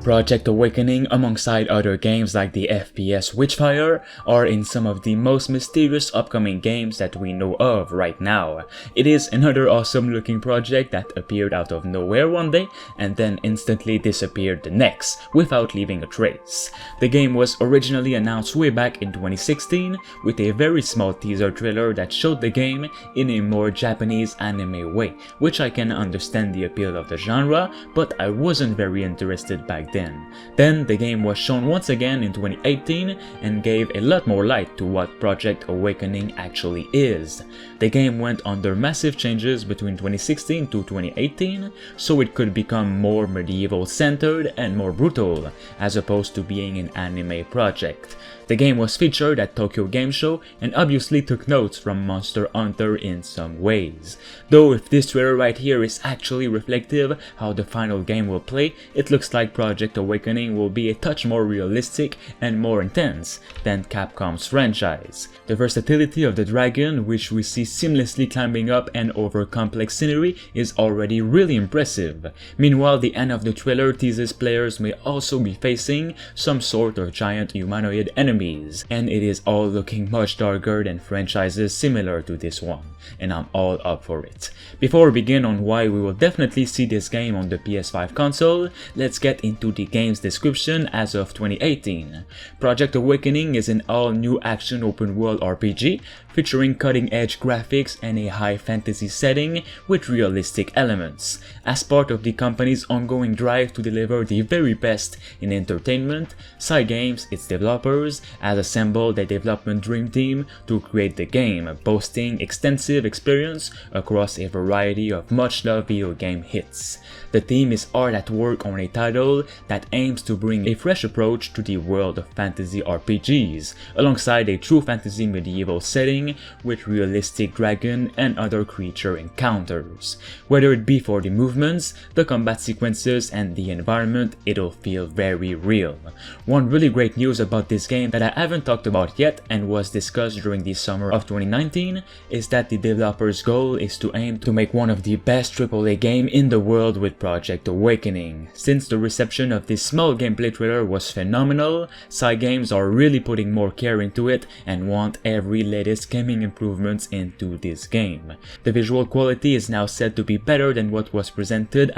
Project Awakening, alongside other games like the FPS Witchfire, are in some of the most mysterious upcoming games that we know of right now. It is another awesome looking project that appeared out of nowhere one day and then instantly disappeared the next, without leaving a trace. The game was originally announced way back in 2016 with a very small teaser trailer that showed the game in a more Japanese anime way, which I can understand the appeal of the genre, but I wasn't very interested back then the game was shown once again in 2018 and gave a lot more light to what Project Awakening actually is. The game went under massive changes between 2016 to 2018, so it could become more medieval centered and more brutal, as opposed to being an anime project. The game was featured at Tokyo Game Show and obviously took notes from Monster Hunter in some ways. Though if this trailer right here is actually reflective how the final game will play, it looks like Project Awakening will be a touch more realistic and more intense than Capcom's franchise. The versatility of the dragon, which we see seamlessly climbing up and over complex scenery, is already really impressive. Meanwhile, the end of the trailer teases players may also be facing some sort of giant humanoid enemies, and it is all looking much darker than franchises similar to this one, and I'm all up for it. Before we begin on why we will definitely see this game on the PS5 console, let's get into the game's description as of 2018. Project Awakening is an all-new action open-world RPG featuring cutting-edge graphics and a high fantasy setting with realistic elements. As part of the company's ongoing drive to deliver the very best in entertainment, Cygames, its developers, has assembled a development dream team to create the game, boasting extensive experience across a variety of much-loved video game hits. The team is hard at work on a title that aims to bring a fresh approach to the world of fantasy RPGs, alongside a true fantasy medieval setting with realistic dragon and other creature encounters. Whether it be for the movements, the combat sequences, and the environment, it'll feel very real. One really great news about this game that I haven't talked about yet and was discussed during the summer of 2019 is that the developer's goal is to aim to make one of the best AAA game in the world with Project Awakening. Since the reception of this small gameplay trailer was phenomenal, Cygames are really putting more care into it and want every latest gaming improvements into this game. The visual quality is now said to be better than what was presented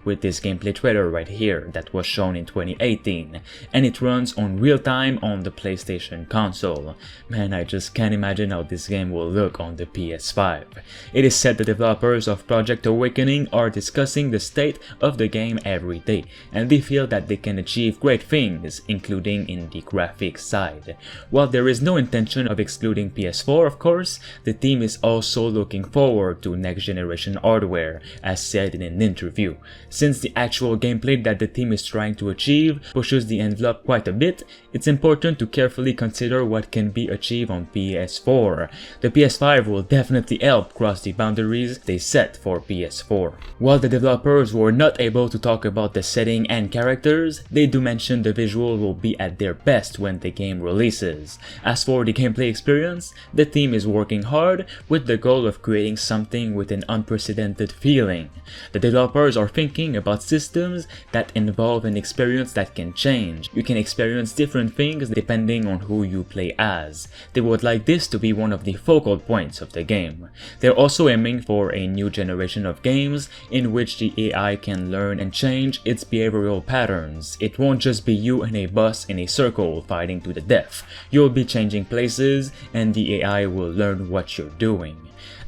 with this gameplay trailer right here that was shown in 2018, and it runs on real time on the PlayStation console. Man, I just can't imagine how this game will look on the PS5. It is said the developers of Project Awakening are discussing the state of the game every day, and they feel that they can achieve great things, including in the graphics side. While there is no intention of excluding PS4, of course, the team is also looking forward to next generation hardware, as said in an interview. Since the actual gameplay that the team is trying to achieve pushes the envelope quite a bit, it's important to carefully consider what can be achieved on PS4. The PS5 will definitely help cross the boundaries they set for PS4. While the developers were not able to talk about the setting and characters, they do mention the visual will be at their best when the game releases. As for the gameplay experience, the team is working hard with the goal of creating something with an unprecedented feeling. The developers are thinking about systems that involve an experience that can change. You can experience different things depending on who you play as. They would like this to be one of the focal points of the game. They're also aiming for a new generation of games in which the AI can learn and change its behavioral patterns. It won't just be you and a boss in a circle fighting to the death. You'll be changing places and the AI will learn what you're doing.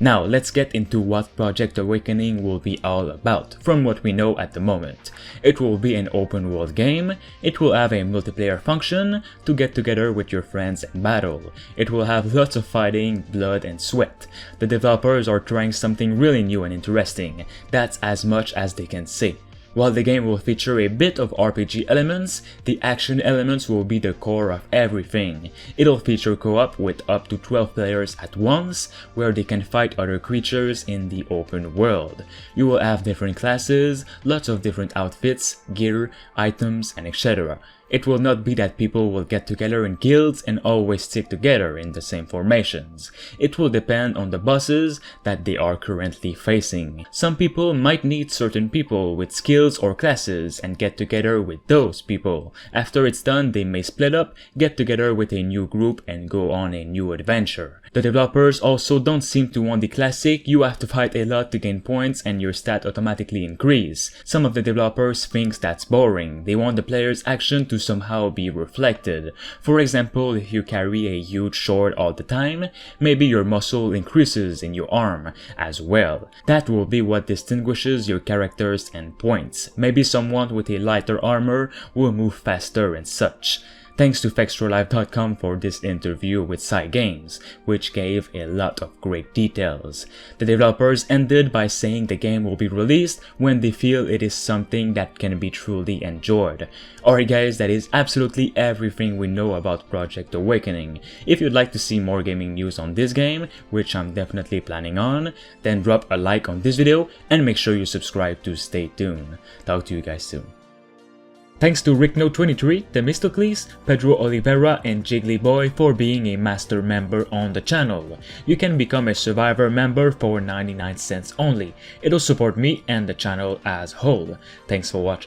Now let's get into what Project Awakening will be all about, from what we know at the moment. It will be an open world game, it will have a multiplayer function to get together with your friends and battle. It will have lots of fighting, blood and sweat. The developers are trying something really new and interesting, that's as much as they can say. While the game will feature a bit of RPG elements, the action elements will be the core of everything. It'll feature co-op with up to 12 players at once, where they can fight other creatures in the open world. You will have different classes, lots of different outfits, gear, items, and etc. It will not be that people will get together in guilds and always stick together in the same formations. It will depend on the bosses that they are currently facing. Some people might need certain people with skills or classes and get together with those people. After it's done, they may split up, get together with a new group and go on a new adventure. The developers also don't seem to want the classic "you have to fight a lot to gain points and your stat automatically increase." Some of the developers think that's boring. They want the player's action to somehow be reflected. For example, if you carry a huge sword all the time, maybe your muscle increases in your arm as well. That will be what distinguishes your characters and points. Maybe someone with a lighter armor will move faster and such. Thanks to FextraLive.com for this interview with Cygames, which gave a lot of great details. The developers ended by saying the game will be released when they feel it is something that can be truly enjoyed. Alright guys, that is absolutely everything we know about Project Awakening. If you'd like to see more gaming news on this game, which I'm definitely planning on, then drop a like on this video and make sure you subscribe to stay tuned. Talk to you guys soon. Thanks to Rickno23, Themistocles, Pedro Oliveira, and Jigglyboy for being a master member on the channel. You can become a Survivor member for 99 cents only. It'll support me and the channel as whole. Thanks for watching.